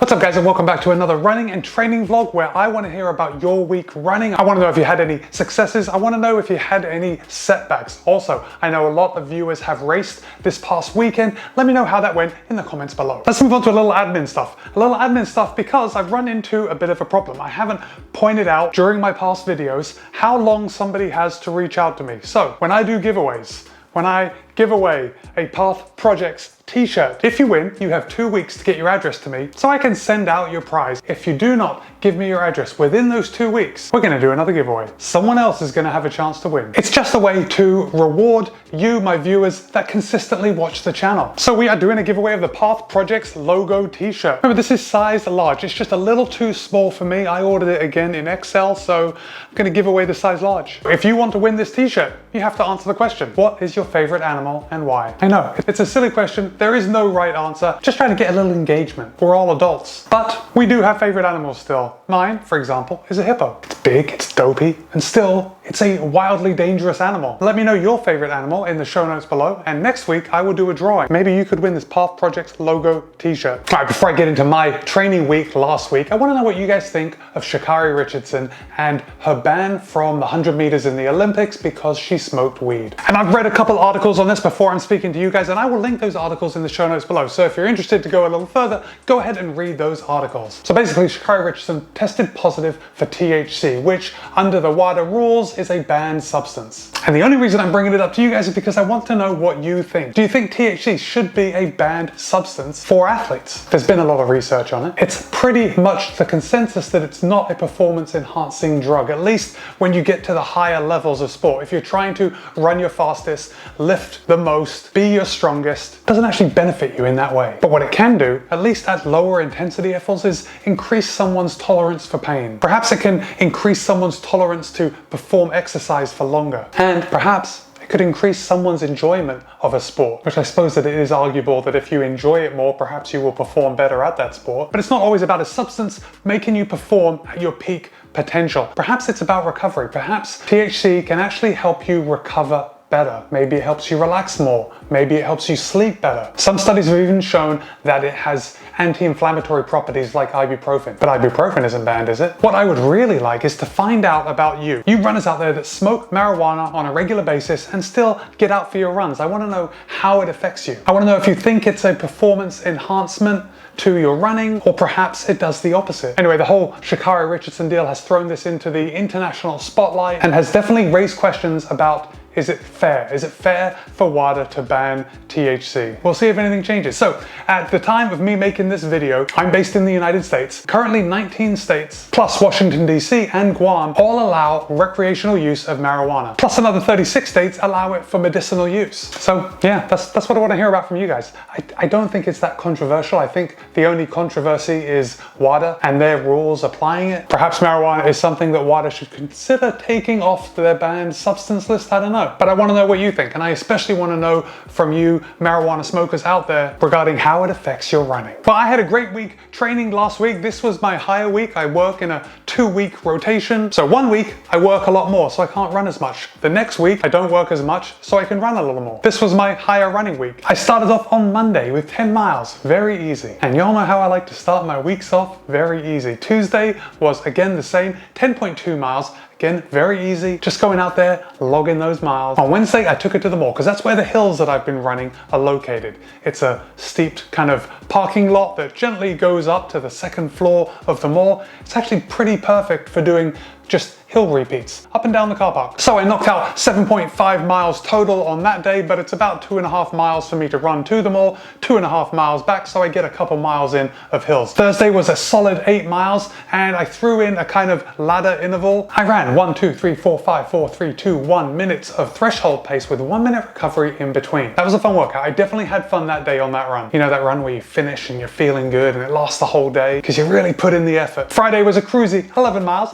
What's up guys, and welcome back to another running and training vlog where I want to hear about your week running. I want to know if you had any successes. I want to know if you had any setbacks. Also, I know a lot of viewers have raced this past weekend. Let me know how that went in the comments below. Let's move on to a little admin stuff. Because I've run into a bit of a problem. I haven't pointed out during my past videos how long somebody has to reach out to me. So when I do giveaways, when I give away a Path Projects t-shirt, if you win, you have 2 weeks to get your address to me so I can send out your prize. If you do not give me your address within those 2 weeks, we're gonna do another giveaway. Someone else is gonna have a chance to win. It's just a way to reward you, my viewers, that consistently watch the channel. So we are doing a giveaway of the Path Projects logo t-shirt. Remember, this is size large. It's just a little too small for me. I ordered it again in XL, so I'm gonna give away the size large. If you want to win this t-shirt, you have to answer the question, what is your favorite animal and why? I know, it's a silly question. There is no right answer. Just trying to get a little engagement. We're all adults. But we do have favorite animals still. Mine, for example, is a hippo. It's big, it's dopey, and still, it's a wildly dangerous animal. Let me know your favorite animal in the show notes below, and next week I will do a drawing. Maybe you could win this Path Projects logo t-shirt. All right, before I get into my training week last week, I want to know what you guys think of Sha'Carri Richardson and her ban from the 100 meters in the Olympics because she smoked weed. And I've read a couple articles on this before I'm speaking to you guys, and I will link those articles in the show notes below. So if you're interested to go a little further, go ahead and read those articles. So basically, Sha'Carri Richardson tested positive for THC, which under the WADA rules is a banned substance. And the only reason I'm bringing it up to you guys is because I want to know what you think. Do you think THC should be a banned substance for athletes? There's been a lot of research on it. It's pretty much the consensus that it's not a performance enhancing drug, at least when you get to the higher levels of sport. If you're trying to run your fastest, lift the most, be your strongest, it doesn't actually benefit you in that way. But what it can do, at least at lower intensity levels, is increase someone's tolerance for pain. Perhaps it can increase someone's tolerance to perform exercise for longer. And perhaps it could increase someone's enjoyment of a sport, which I suppose that it is arguable that if you enjoy it more, perhaps you will perform better at that sport. But it's not always about a substance making you perform at your peak potential. Perhaps it's about recovery. Perhaps THC can actually help you recover better. Maybe it helps you relax more. Maybe it helps you sleep better. Some studies have even shown that it has anti-inflammatory properties like ibuprofen. But ibuprofen isn't banned, is it? What I would really like is to find out about you runners out there that smoke marijuana on a regular basis and still get out for your runs. I want to know how it affects you. I want to know if you think it's a performance enhancement to your running, or perhaps it does the opposite. Anyway, the whole Sha'Carri Richardson deal has thrown this into the international spotlight and has definitely raised questions about, is it fair? Is it fair for WADA to ban THC? We'll see if anything changes. So at the time of me making this video, I'm based in the United States. Currently 19 states, plus Washington DC and Guam, all allow recreational use of marijuana. Plus another 36 states allow it for medicinal use. So yeah, that's what I want to hear about from you guys. I don't think it's that controversial. I think the only controversy is WADA and their rules applying it. Perhaps marijuana is something that WADA should consider taking off their banned substance list. I don't know. But I want to know what you think, and I especially want to know from you marijuana smokers out there regarding how it affects your running. Well, I had a great week training last week. This was my higher week. I work in a 2-week rotation. So 1 week I work a lot more, so I can't run as much. The next week I don't work as much, so I can run a little more. This was my higher running week. I started off on Monday with 10 miles, very easy. And y'all know how I like to start my weeks off, very easy. Tuesday was again the same, 10.2 miles. Again, very easy, just going out there, logging those miles. On Wednesday, I took it to the mall because that's where the hills that I've been running are located. It's a steeped kind of parking lot that gently goes up to the second floor of the mall. It's actually pretty perfect for doing just hill repeats up and down the car park. So I knocked out 7.5 miles total on that day, but it's about 2.5 miles for me to run to the mall, 2.5 miles back, so I get a couple miles in of hills. Thursday was a solid 8 miles, and I threw in a kind of ladder interval. I ran 1, 2, 3, 4, 5, 4, 3, 2, 1 minutes of threshold pace with 1 minute recovery in between. That was a fun workout. I definitely had fun that day on that run. You know, that run where you finish and you're feeling good and it lasts the whole day because you really put in the effort. Friday was a cruisy 11 miles,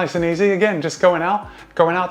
a nice and easy. Again, just going out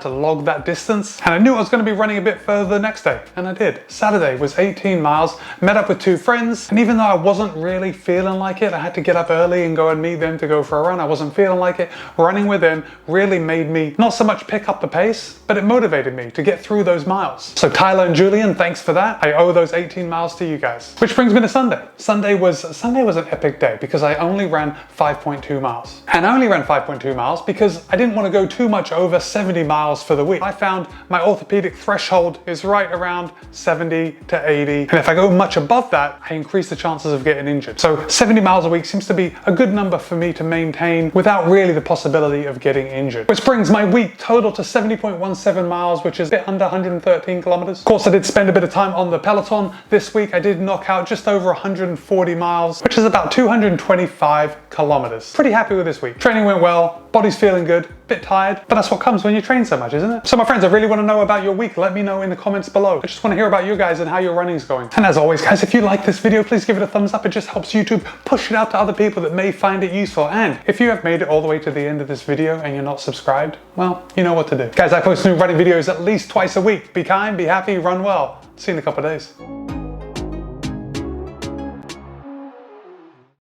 to log that distance. And I knew I was going to be running a bit further the next day, and I did. Saturday was 18 miles, met up with 2 friends, and even though I wasn't really feeling like it, I had to get up early and go and meet them to go for a run. I wasn't feeling like it. Running with them really made me not so much pick up the pace, but it motivated me to get through those miles. So Tyler and Julian, thanks for that. I owe those 18 miles to you guys. Which brings me to Sunday. Sunday was an epic day because I only ran 5.2 miles. And I only ran 5.2 miles because I didn't want to go too much over 70 miles for the week. I found my orthopedic threshold is right around 70 to 80. And if I go much above that, I increase the chances of getting injured. So 70 miles a week seems to be a good number for me to maintain without really the possibility of getting injured. Which brings my week total to 70.17 miles, which is a bit under 113 kilometers. Of course, I did spend a bit of time on the Peloton this week. I did knock out just over 140 miles, which is about 225 kilometers. Pretty happy with this week. Training went well, body's feeling good, bit tired, but that's what comes when you train so much, isn't it? So my friends, I really want to know about your week. Let me know in the comments below. I just want to hear about you guys and how your running's going. And as always, guys, if you like this video, please give it a thumbs up. It just helps YouTube push it out to other people that may find it useful. And if you have made it all the way to the end of this video and you're not subscribed, well, you know what to do. Guys, I post new running videos at least twice a week. Be kind, be happy, run well. See you in a couple of days.